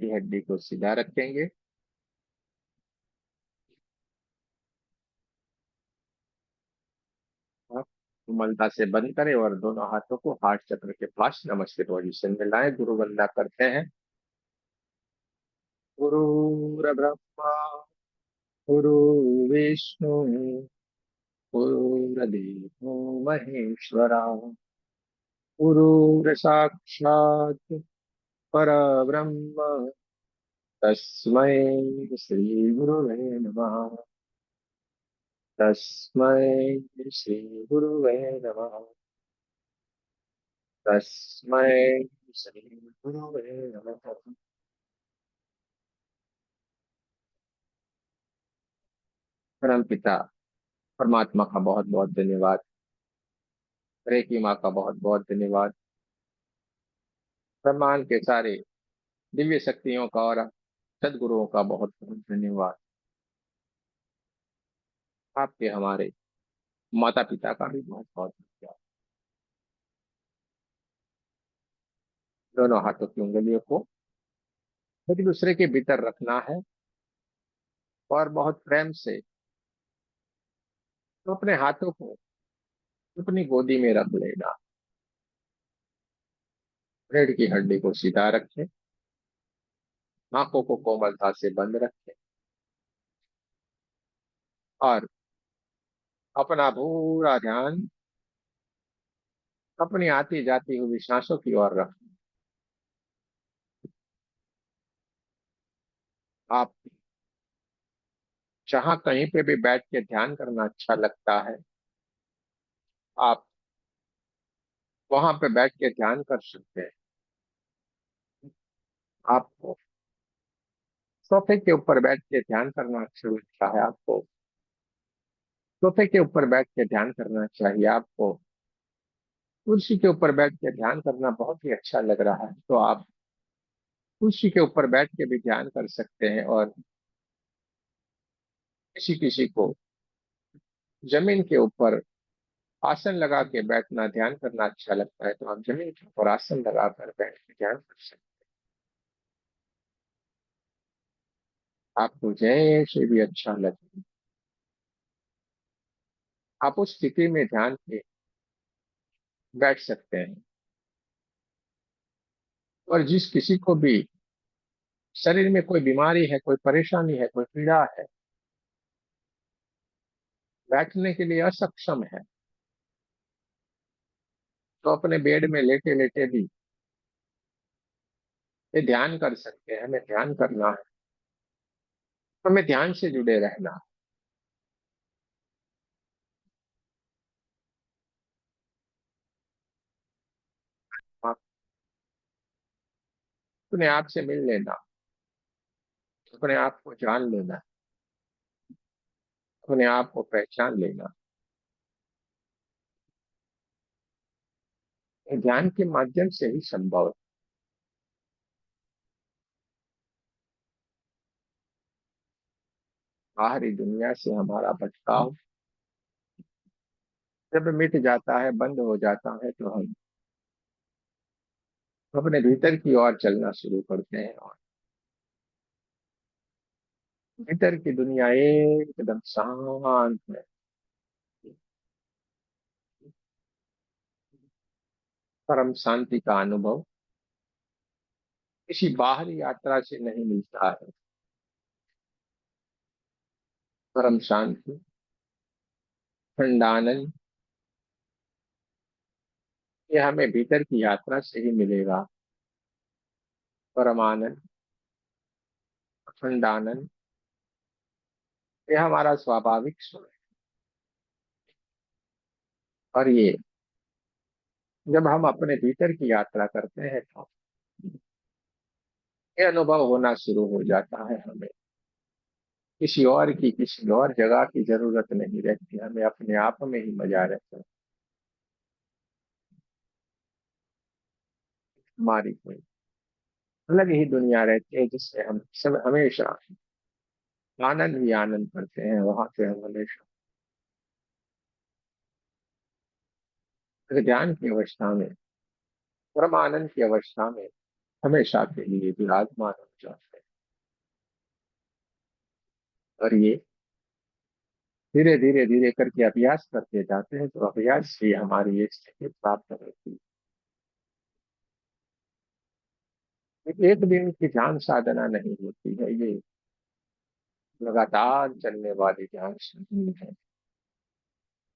की हड्डी को सीधा रखेंगे। आप कोमलता से बंद करें और दोनों हाथों को हार्ट चक्र के पास नमस्ते पोजीशन में लाएं। गुरु वंदना करते हैं। गुरु ब्रह्मा, गुरु विष्णु, गुरुर्देवो महेश्वरा, गुरु साक्षात् परब्रह्म, तस्मै श्री गुरुवे नमः। तस्मै श्री गुरुवे नमः। तस्मै श्री गुरुवे नमः। परम पिता परमात्मा का बहुत बहुत धन्यवाद। हरे की माँ का बहुत बहुत धन्यवाद। ब्रह्मांड के सारे दिव्य शक्तियों का और सदगुरुओं का बहुत बहुत धन्यवाद। आपके हमारे माता पिता का भी बहुत बहुत धन्यवाद। दोनों हाथों की उंगलियों को एक दूसरे के भीतर रखना है और बहुत प्रेम से तो अपने हाथों को अपनी गोदी में रख लेना। रीढ़ की हड्डी को सीधा रखें। आंखों को कोमलता से बंद रखें और अपना पूरा ध्यान अपनी आती जाती हुई सांसों की ओर रखें। आप जहां कहीं पे भी बैठ के ध्यान करना अच्छा लगता है, आप वहां पे बैठ के ध्यान कर सकते हैं। आपको सोफे के ऊपर बैठ के ध्यान करना अच्छा लगता है, आपको सोफे के ऊपर बैठ के ध्यान करना चाहिए। आपको कुर्सी के ऊपर बैठ के ध्यान करना बहुत ही अच्छा लग रहा है तो आप कुर्सी के ऊपर बैठ के भी ध्यान कर सकते हैं। और किसी किसी को जमीन के ऊपर आसन लगा के बैठना ध्यान करना अच्छा लगता है तो आप जमीन के ऊपर आसन लगाकर बैठ के ध्यान कर सकते हैं। आपको जैसे भी अच्छा लगे आप उस स्थिति में ध्यान के बैठ सकते हैं। और जिस किसी को भी शरीर में कोई बीमारी है, कोई परेशानी है, कोई पीड़ा है, बैठने के लिए असक्षम है, तो अपने बेड में लेटे लेटे भी ये ध्यान कर सकते हैं। हमें ध्यान करना है, हमें ध्यान से जुड़े रहना है। अपने आप से मिल लेना, अपने आप को जान लेना, अपने आप को पहचान लेना। ये ध्यान के माध्यम से ही संभव है। बाहरी दुनिया से हमारा भटकाव जब मिट जाता है, बंद हो जाता है, तो हम अपने भीतर की ओर चलना शुरू करते हैं और भीतर की दुनिया एकदम शांत है। परम शांति का अनुभव किसी बाहरी यात्रा से नहीं मिलता है। परम शांति, खंडानंद, ये हमें भीतर की यात्रा से ही मिलेगा। परमानंद, अखंडानंद, ये हमारा स्वाभाविक स्वरूप है। और ये जब हम अपने भीतर की यात्रा करते हैं तो ये अनुभव होना शुरू हो जाता है। हमें किसी और की, किसी और जगह की जरूरत नहीं रहती। हमें अपने आप में ही मजा रहता है। हमारी कोई अलग ही दुनिया रहती है जिससे हम सब हमेशा आनंद ही आनंद करते हैं। वहां से हम हमेशा ध्यान की अवस्था में, परम आनंद की अवस्था में हमेशा के लिए विराजमान हो जाते हैं। और ये धीरे धीरे धीरे करके अभ्यास करते जाते हैं, तो अभ्यास से हमारी ये स्थिति प्राप्त होती है। एक दिन की ध्यान साधना नहीं होती है, ये लगातार चलने वाली ध्यान साधना है।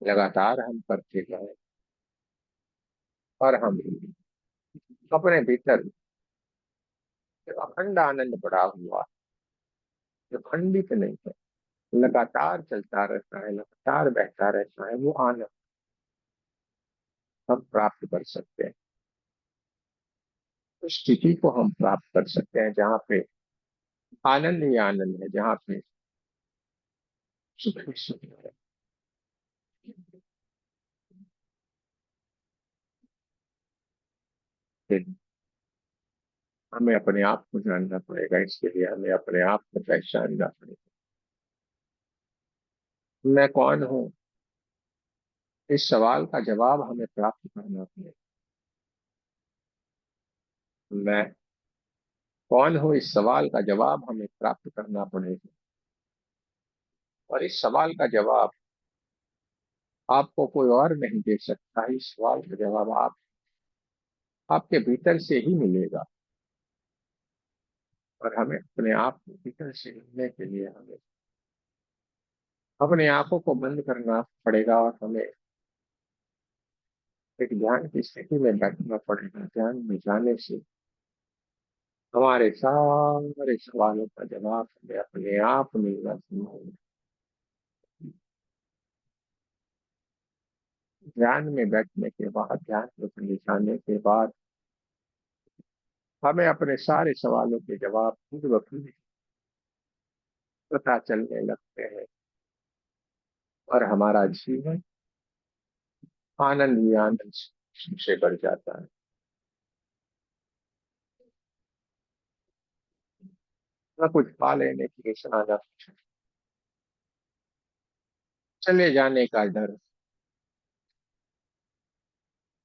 लगातार हम करते जाए और हम अपने भीतर जो अखंड आनंद पड़ा हुआ, जो खंडित नहीं है, लगातार चलता रहता है, लगातार बहता रहता है, वो आनंद हम प्राप्त कर सकते हैं। उस स्थिति को हम प्राप्त कर सकते हैं जहाँ पे आनंद ही आनंद है, जहाँ पे सुख ही सुख है। फिर हमें अपने आप को जानना पड़ेगा, इसके लिए हमें अपने आप को पहचानना पड़ेगा। मैं कौन हूँ, इस सवाल का जवाब हमें प्राप्त करना पड़ेगा। मैं कौन हूँ, इस सवाल का जवाब हमें प्राप्त करना पड़ेगा। और इस सवाल का जवाब आपको कोई और नहीं दे सकता। इस सवाल का जवाब आपके भीतर से ही मिलेगा। और हमें अपने आप को भीतर से मिलने के लिए हमें अपनी आंखों को बंद करना पड़ेगा, और हमें एक ध्यान की स्थिति में बैठना पड़ेगा। ध्यान में जाने से हमारे सारे सवालों का जवाब हमें अपने आप मिलना शुरू होगा। ध्यान में बैठने के बाद, ध्यान में कहीं जाने के बाद हमें अपने सारे सवालों के जवाब खुद ब खुद पता चलने लगते हैं, और हमारा जीवन आनंद ही आनंद से बढ़ जाता है। न कुछ पा लेने की इच्छा, न चले जाने का डर,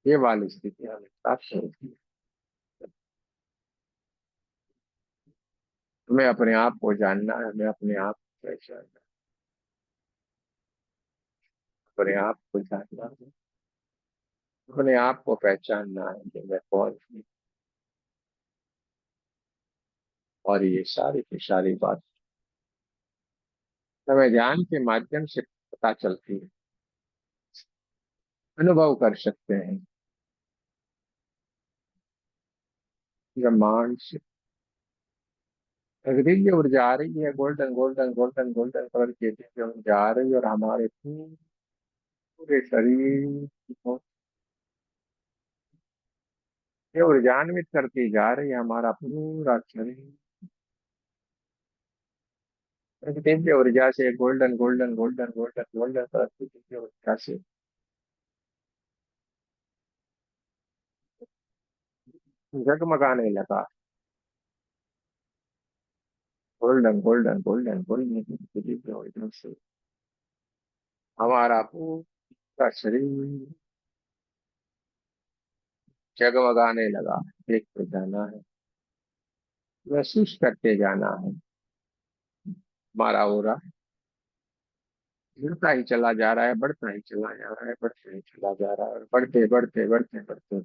ये वाली स्थिति हमें प्राप्त होती है। हमें अपने आप को जानना है, हमें अपने आप को पहचानना है, अपने आप को जानना है, अपने आप को पहचानना है कि मैं कौन हूँ। और ये सारी की सारी बात हमें ध्यान के माध्यम से पता चलती है, अनुभव कर सकते हैं। ब्रह्मांड से एक दिव्य ऊर्जा आ रही है, golden golden golden golden colour की दिव्य ऊर्जा आ रही है, और हमारे पूरे शरीर को ये ऊर्जान्वित करती जा रही है। हमारा पूरा शरीर एक दिव्य ऊर्जा से, golden golden golden golden golden colour की दिव्य ऊर्जा से जगमगाने लगा। गोल्डन गोल्डन गोल्डन गोल्डन की दिव्य ऊर्जा से हमारा पूरा शरीर जगमगाने लगा। देखते जाना है, महसूस करते जाना है। हमारा ओरा बढ़ता ही चला जा रहा है, बढ़ता ही चला जा रहा है, बढ़ता ही चला जा रहा है, और बढ़ते बढ़ते बढ़ते बढ़ते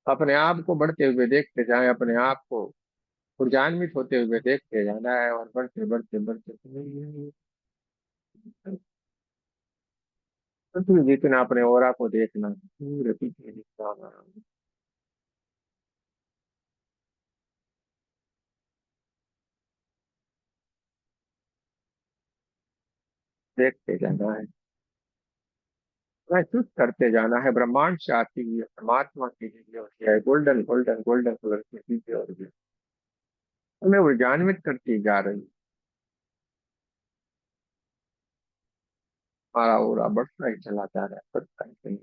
अपने आप को बढ़ते हुए देखते जाएं, अपने आप को ऊर्जान्वित होते हुए देखते जाना है, और बढ़ते बढ़ते बढ़ते पृथ्वी जितना अपने ओरा को देखना, पूरे पीछे दिखता हुआ देखते जाना है, महसूस करते जाना है। ब्रह्मांड से आती हुई परमात्मा की दिव्य होती है, गोल्डन गोल्डन गोल्डन कलर की दिव्य होती है, हमें ऊर्जान्वित करती जा रही है। हमारा ओरा बढ़ता ही चला जा रहा है, बढ़ता ही चला।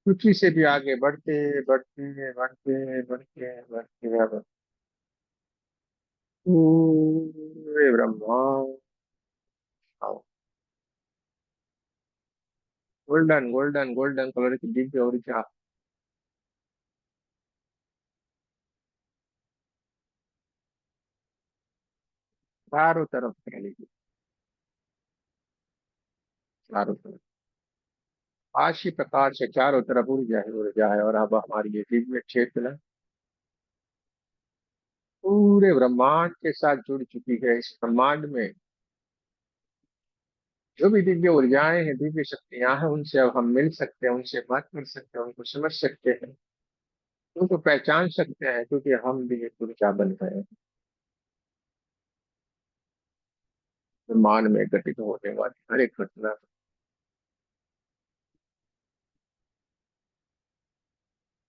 पृथ्वी से भी आगे बढ़ते बढ़ते बढ़ते बढ़ते बढ़ते अब पूरे ब्रह्मांड गोल्डन गोल्डन गोल्डन कलर की दिव्य ऊर्जा चारों तरफ फैलेगी, चारों तरफ आशी प्रकार से चारों तरफ ऊर्जा ही ऊर्जा है। और अब हमारी ये दिव्य चेतना पूरे ब्रह्मांड के साथ जुड़ चुकी है। इस ब्रह्मांड में जो भी दिव्य ऊर्जाएं हैं, दिव्य शक्तियां हैं, उनसे अब हम मिल सकते हैं, उनसे बात कर सकते हैं, उनको समझ सकते हैं, उनको पहचान सकते हैं, क्योंकि हम भी एक ऊर्जा बन गए हैं। ब्रह्मांड में घटित होने वाली हर एक घटना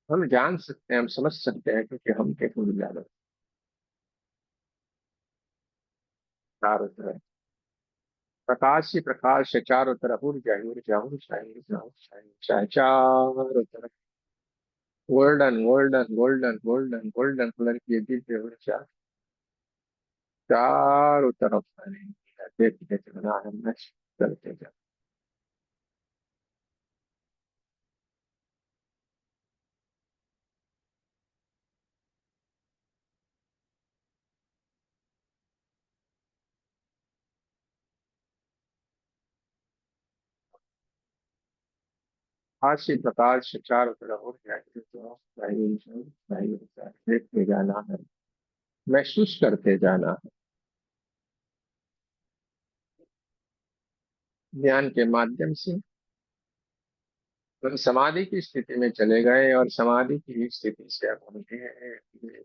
हम जान सकते हैं, हम समझ सकते हैं, क्योंकि हम एक ऊर्जा बन चारों तरफ प्रकाश ही प्रकाश है, चारों तरफ ऊर्जा ही ऊर्जा, ऊर्जा ही ऊर्जा, ऊर्जा ही ऊर्जा है, चारों तरफ golden golden golden golden golden colour की ये दिव्य ऊर्जा चारों तरफ फैलेगी। देखते जाना है, नष्ट करते जाना। हास्य प्रकाश से चारों तरफ ऊर्जा की जो सही सही ऊर्जा देखते जाना है, महसूस करते जाना है। ध्यान के माध्यम से हम समाधि की स्थिति में चले गए, और समाधि की स्थिति से अब हम धीरे धीरे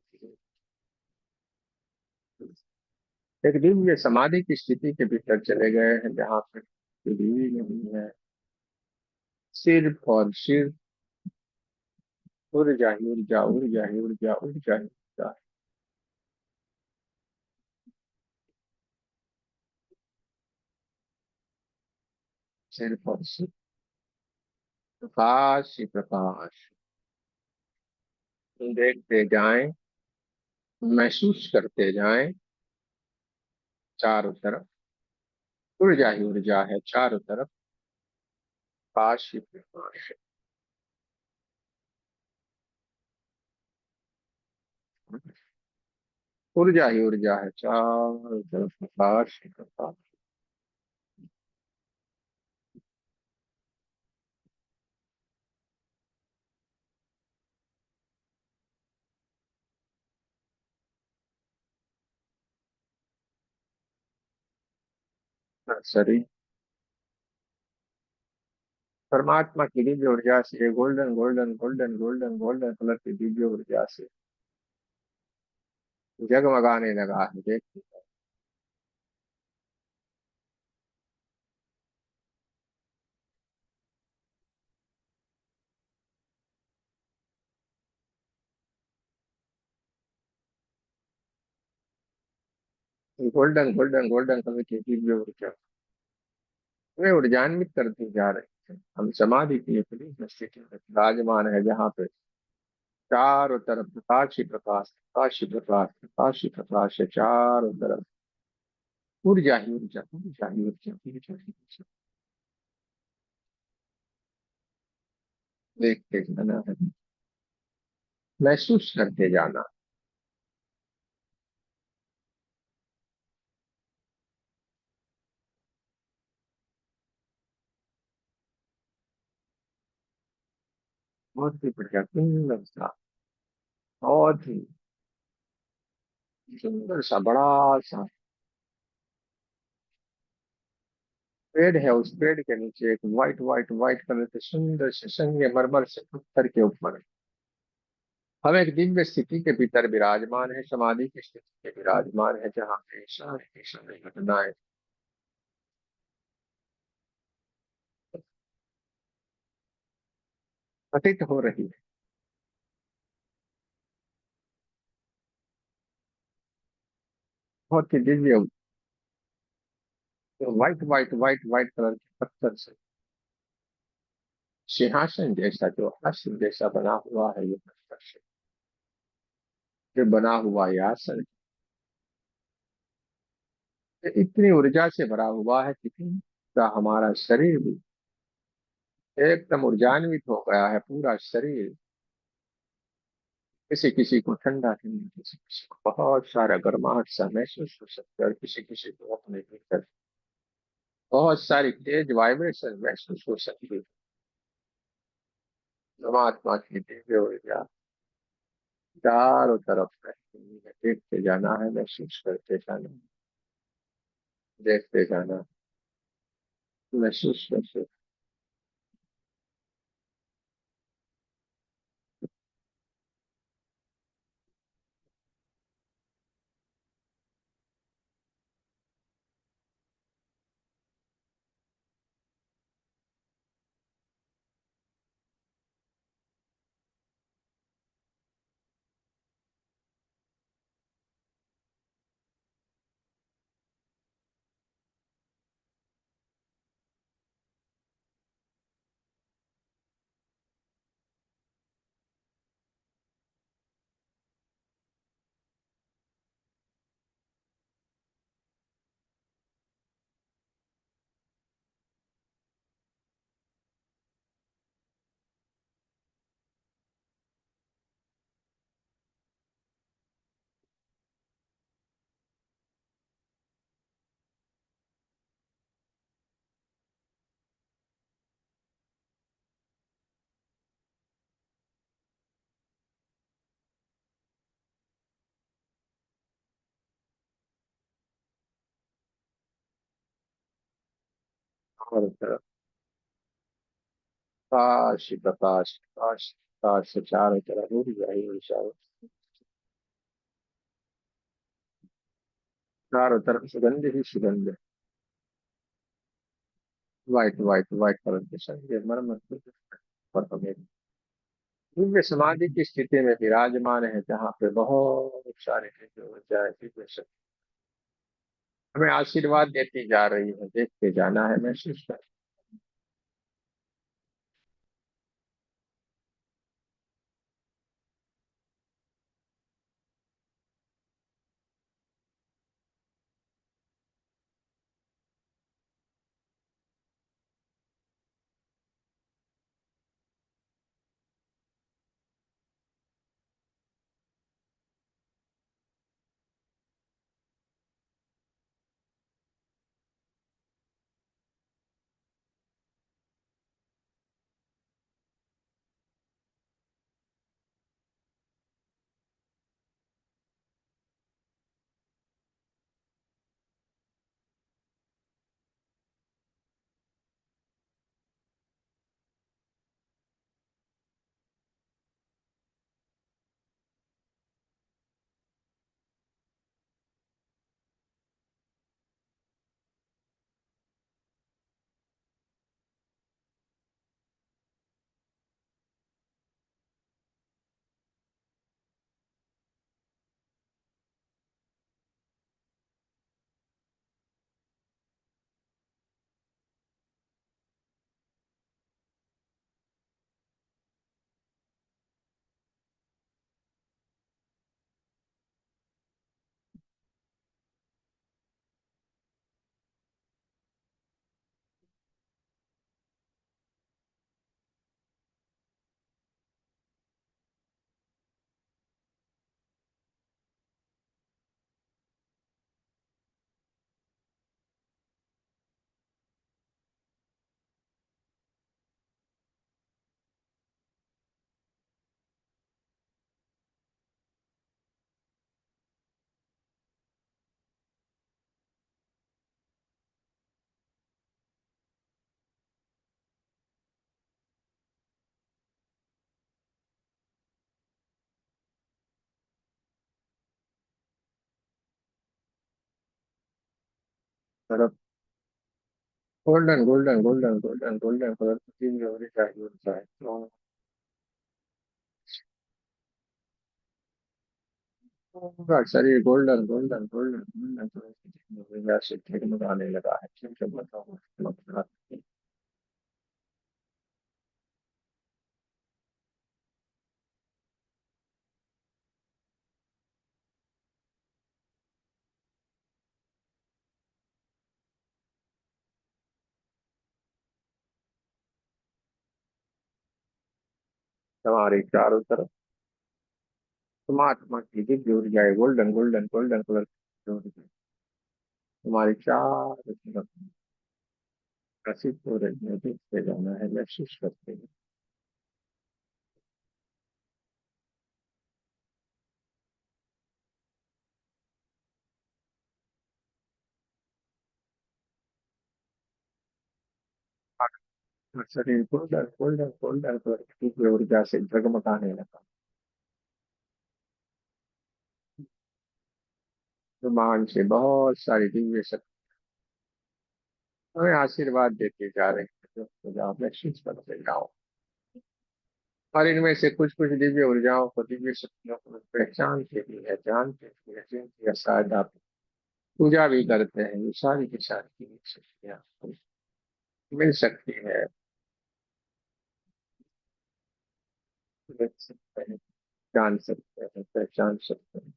एक दिव्य समाधि की स्थिति के भीतर चले गए हैं, जहाँ पर कुछ भी नहीं है, सिर्फ और सिर्फ ऊर्जा ही ऊर्जा, ऊर्जा ही ऊर्जा, ऊर्जा ही ऊर्जा, सिर्फ और सिर्फ प्रकाश ही प्रकाश। देखते जाएं, महसूस करते जाएं, चारों तरफ ऊर्जा ही ऊर्जा है, चारों तरफ प्रकाश ही प्रकाश है, ऊर्जा ही ऊर्जा है, चारों तरफ प्रकाश ही प्रकाश। शरीर परमात्मा की दिव्य ऊर्जा से golden golden golden golden golden colour की दिव्य ऊर्जा से जगमगाने लगा है। देखते गोल्डन गोल्डन गोल्डन कलर की दिव्य ऊर्जा हमें ऊर्जान्वित करती जा रही है। हम समाधि की एक दिव्य स्थिति में विराजमान है, जहाँ पे चारों तरफ प्रकाश ही प्रकाश, प्रकाश ही प्रकाश, प्रकाश ही प्रकाश है, चारों तरफ ऊर्जा ही ऊर्जा, ऊर्जा ही ऊर्जा, ऊर्जा ही ऊर्जा। देखते जाना है, महसूस करते जाना। बहुत ही बढ़िया, सुंदर सा, बहुत ही सुंदर सा, बड़ा सा पेड़ है। उस पेड़ के नीचे एक व्हाइट व्हाइट व्हाइट कलर के सुंदर से संगमरमर से पत्थर के ऊपर हम एक दिव्य स्थिति के भीतर विराजमान है, समाधि की स्थिति के विराजमान है, जहाँ पे सारी की सारी घटनाएं घटित हो रही है। बहुत ही Divya white white white white colour के पत्थर से सिंहासन जैसा, जो आसन जैसा बना हुआ है, ये पत्थर से जो बना हुआ ये आसन, ये इतनी ऊर्जा से भरा हुआ है, कितनी का हमारा शरीर भी एकदम ऊर्जान्वित हो गया है पूरा शरीर। किसी किसी को ठंडा ठंडा, किसी किसी को बहुत सारा गर्माहट सा महसूस हो सकता है, और किसी किसी को अपने भीतर बहुत सारी तेज वाइब्रेशन महसूस हो सकती है। परमात्मा की दिव्य ऊर्जा चारों तरफ फैली है। देखते जाना है, महसूस करते जाना है, देखते जाना, महसूस करते। चारों तरफ प्रकाश ही प्रकाश, प्रकाश प्रकाश से चारों तरफ ऊर्जा ही ऊर्जा। चारों तरफ सुगंध ही सुगंध। वाइट वाइट वाइट कलर के संगमरमर पर हमें दिव्य समाधि की स्थिति में विराजमान है, जहाँ पे बहुत सारे दिव्य ऊर्जा है, दिव्य शक्ति हमें आशीर्वाद देती जा रही है। देखते जाना है, महसूस कर। तरफ golden golden golden golden golden colour की दिव्य ऊर्जा ही ऊर्जा है। पूरा शरीर golden golden golden golden colour की दिव्य ऊर्जा से जगमगाने लगा है। चमचमाता हुआ। तुम्हारे चारों तरफ परमात्मा की दिव्य ऊर्जा, गोल्डन गोल्डन गोल्डन कलर की ऊर्जा तुम्हारे चारों तरफ प्रसिद्ध हो रही है, देखते जाना है, महसूस करते हैं। और शरीर गोल्डन गोल्डन गोल्डन कलर की दिव्य ऊर्जा से जगमगाने लगा। ब्रह्मांड से बहुत सारी दिव्य शक्ति हमें आशीर्वाद देते जा रहे हैं, जो आप महसूस करते जाओ। और इनमें से कुछ कुछ दिव्य ऊर्जाओं को, दिव्य शक्तियों को पहचानते भी है, जानते भी है, जिनकी शायद आप पूजा भी करते हैं। ये सारी की सारी दिव्य शक्तियाँ आपको मिल सकती है, देख सकते हैं, जान सकते हैं, पहचान सकते हैं।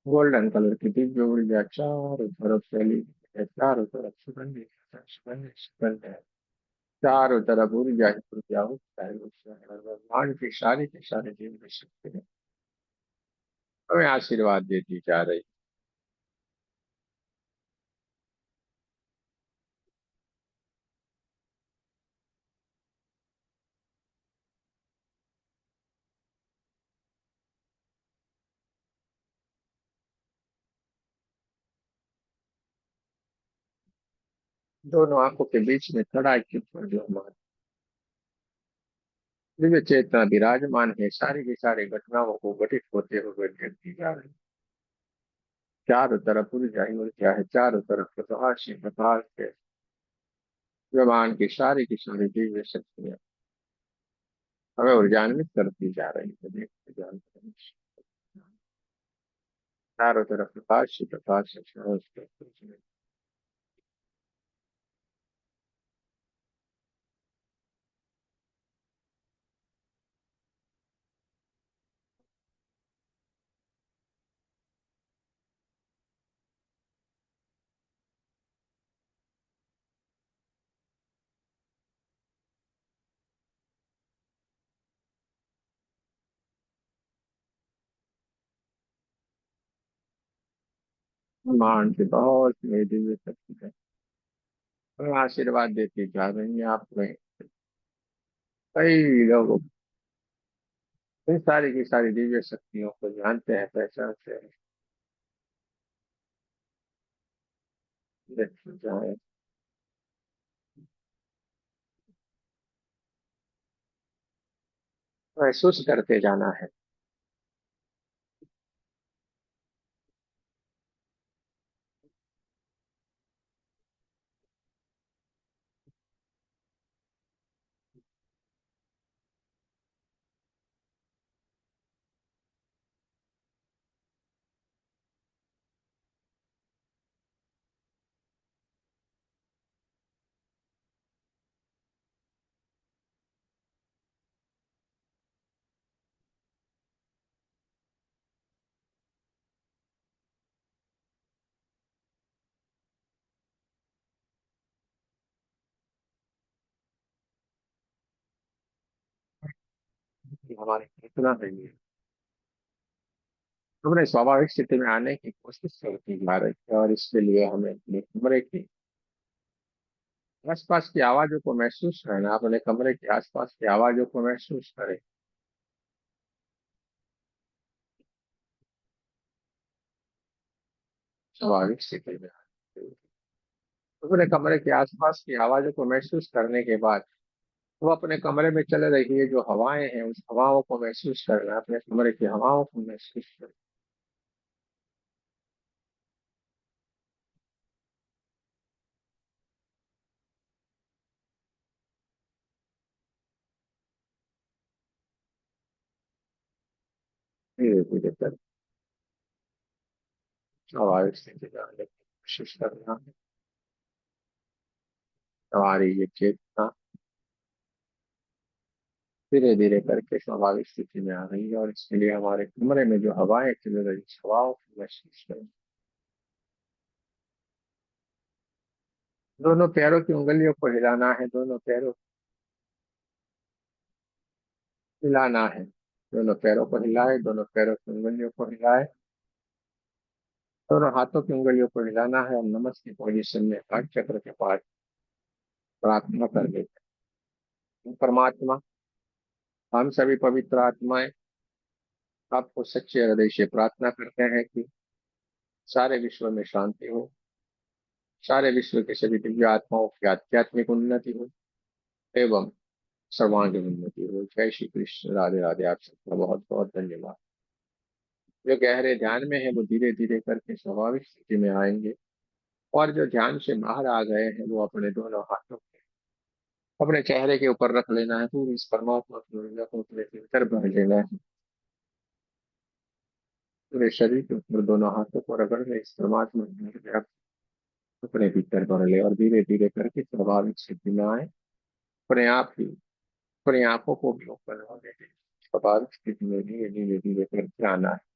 गोल्डन कलर की दिव्य ऊर्जा चारों तरफ फैली है, चारों तरफ सुगंध सुगंध सुगंध है। चारों तरफ ऊर्जा ही ऊर्जा, ऊर्जा ही ऊर्जा है। और भगवान की सारी के सारे दिव्य शक्ति हमें आशीर्वाद देती जा रही। दोनों आंखों के बीच में खड़ा है कि जो हमारे दिव्य चेतना विराजमान है, सारी की सारी घटनाओं को घटित होते हुए देखती जा रही। चारों तरफ ऊर्जा ही ऊर्जा है, चारों तरफ प्रकाश ही प्रकाश है। भगवान की सारी दिव्य शक्तियां हमें ऊर्जान्वित करती जा रही है, देखते जा रहे हैं। चारों तरफ प्रकाश ही प्रकाश है, चारों तरफ मान की बहुत मेरी दिव्य शक्ति है, हमें आशीर्वाद देती जा रही है। आपने कई लोग इन सारी की सारी दिव्य शक्तियों को जानते हैं, पहचानते हैं, देखते जाए। महसूस करते जाना है। कि हमारी कितना है ये, हमने स्वाभाविक स्थिति में आने की कोशिश करती जा रही है। और इसके लिए हमें अपने कमरे की आसपास की आवाजों को महसूस करना, अपने कमरे के आसपास की आवाजों को महसूस करें। स्वाभाविक स्थिति में अपने कमरे के आसपास की आवाजों को महसूस करने के बाद वो अपने कमरे में चल रही है जो हवाएं हैं, उस हवाओं को महसूस करना, अपने कमरे की हवाओं को महसूस करना। धीरे धीरे कर स्वाभाविक स्थिति में आने की कोशिश करना है। हमारी ये चेतना धीरे धीरे करके स्वाभाविक स्थिति में आ रही है, और इसके लिए हमारे कमरे में जो हवाएं चल रही हवाओं को महसूस करें। दोनों पैरों की उंगलियों को हिलाना है, दोनों पैरों को हिलाना है। दोनों पैरों को हिलाए, दोनों पैरों की उंगलियों को हिलाए, दोनों हाथों की उंगलियों को हिलाना है, और नमस्ते पोजीशन में हाथ चक्र के पास प्रार्थना कर देते हैं। परमात्मा, हम सभी पवित्र आत्माएं आपको सच्चे हृदय से प्रार्थना करते हैं कि सारे विश्व में शांति हो, सारे विश्व के सभी दिव्य आत्माओं की आध्यात्मिक उन्नति हो, एवं सर्वांगीण उन्नति हो। जय श्री कृष्ण, राधे राधे। आप सबका बहुत बहुत धन्यवाद। जो गहरे ध्यान में है वो धीरे धीरे करके स्वाभाविक स्थिति में आएंगे, और जो ध्यान से बाहर आ गए हैं वो अपने दोनों हाथों को अपने चेहरे के ऊपर रख लेना है। पूरी इस परमात्मा की ऊर्जा को अपने भीतर भर लेना है। पूरे शरीर के ऊपर दोनों हाथों को रगड़ ले, इस परमात्मा की ऊर्जा को अपने भीतर भर ले, और धीरे धीरे करके स्वाभाविक स्थिति में आए। अपने आप ही अपनी आंखों को भी ओपन होने दें। स्वाभाविक स्थिति में धीरे धीरे धीरे करके आना है।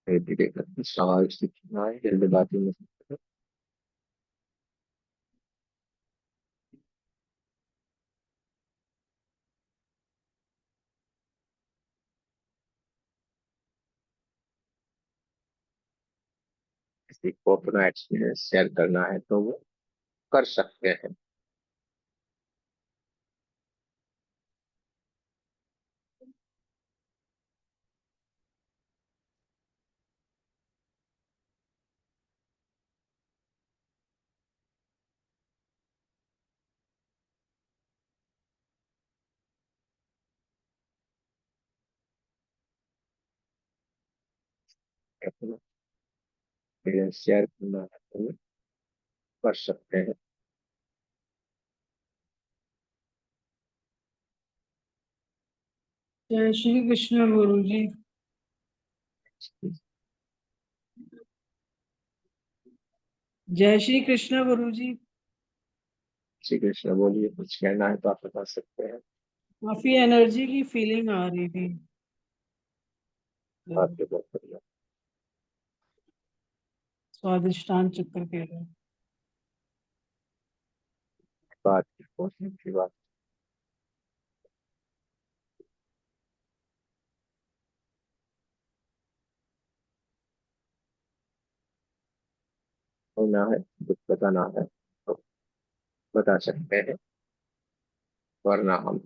धीरे धीरे करके स्वाभाविक स्थिति में आए, जल्दबाजी में किसी को अपना एक्सपीरियंस शेयर करना है तो वो कर सकते हैं। अपना एक्सपीरियंस शेयर करना है तो वो कर सकते हैं। जय श्री कृष्ण गुरु जी। जय श्री कृष्ण गुरु जी। श्री कृष्ण बोलिए, कुछ कहना है तो आप बता सकते हैं। काफी एनर्जी की फीलिंग आ रही थी। आपके बहुत बढ़िया। स्वादिष्टान चक्कर के लिए। बात की बहुत अच्छी बात होना है, कुछ बताना है तो बता सकते हैं, वरना हम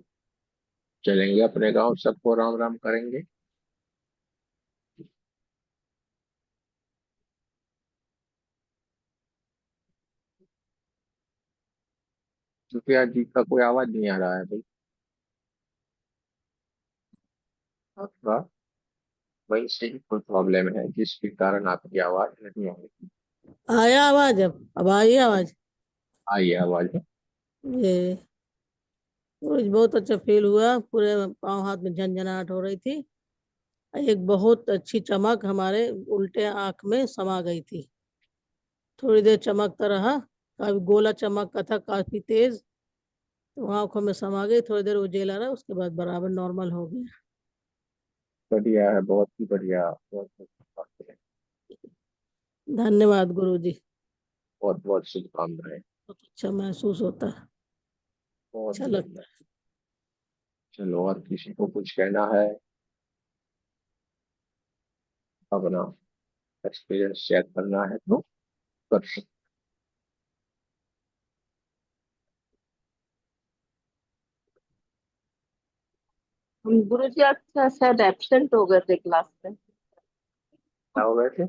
चलेंगे अपने गांव, सबको राम राम करेंगे। सुफिया जी का कोई आवाज नहीं आ रहा है भाई। आपका वहीं से ही कोई प्रॉब्लम है जिसके कारण आपकी आवाज नहीं आ रही। आया आवाज? अब आई आवाज। आई है आवाज। ये मुझे बहुत अच्छा फील हुआ। पूरे पाँव हाथ में झंझनाहट हो रही थी। एक बहुत अच्छी चमक हमारे उल्टे आंख में समा गई थी। थोड़ी देर चमकता रहा, काफी गोला चमक का था, काफी तेज। तो आंखों में समा गई, थोड़ी देर उजेला रहा, उसके बाद बराबर नॉर्मल हो गया। बढ़िया है, बहुत ही बढ़िया, बहुत बहुत धन्यवाद गुरु जी। बहुत बहुत शुभकामनाएं। बहुत अच्छा महसूस होता है, बहुत अच्छा लगता बढ़िया। है। चलो, और किसी को कुछ कहना है, अपना एक्सपीरियंस शेयर करना है तो कर सकते गुरु जी अच्छा शायद एब्सेंट हो गए थे क्लास में। हो। वैसे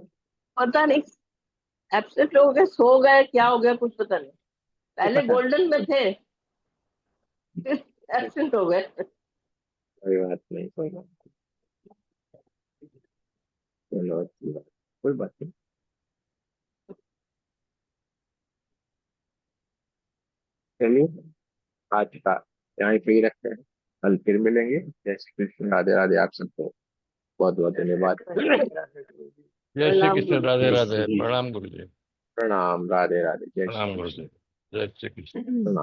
पता नहीं एब्सेंट हो गए, सो गए, क्या हो गया कुछ पता नहीं। पहले पता गोल्डन में थे, फिर एब्सेंट हो गए। कोई बात नहीं, कोई बात नहीं। चलो अच्छी बात, कोई बात नहीं। चलिए, आज का यहाँ ही फ्री रखते हैं, कल फिर मिलेंगे। जय श्री कृष्ण, राधे राधे। आप सबको बहुत बहुत धन्यवाद। जय श्री प्रणाम कृष्ण, गुरु राधे जय राधे, श्री प्रणाम गुरुजी, प्रणाम, राधे राधे, जय श्री प्रणाम कृष्ण। गुरुजी, जय श्री कृष्ण। प्रणाम।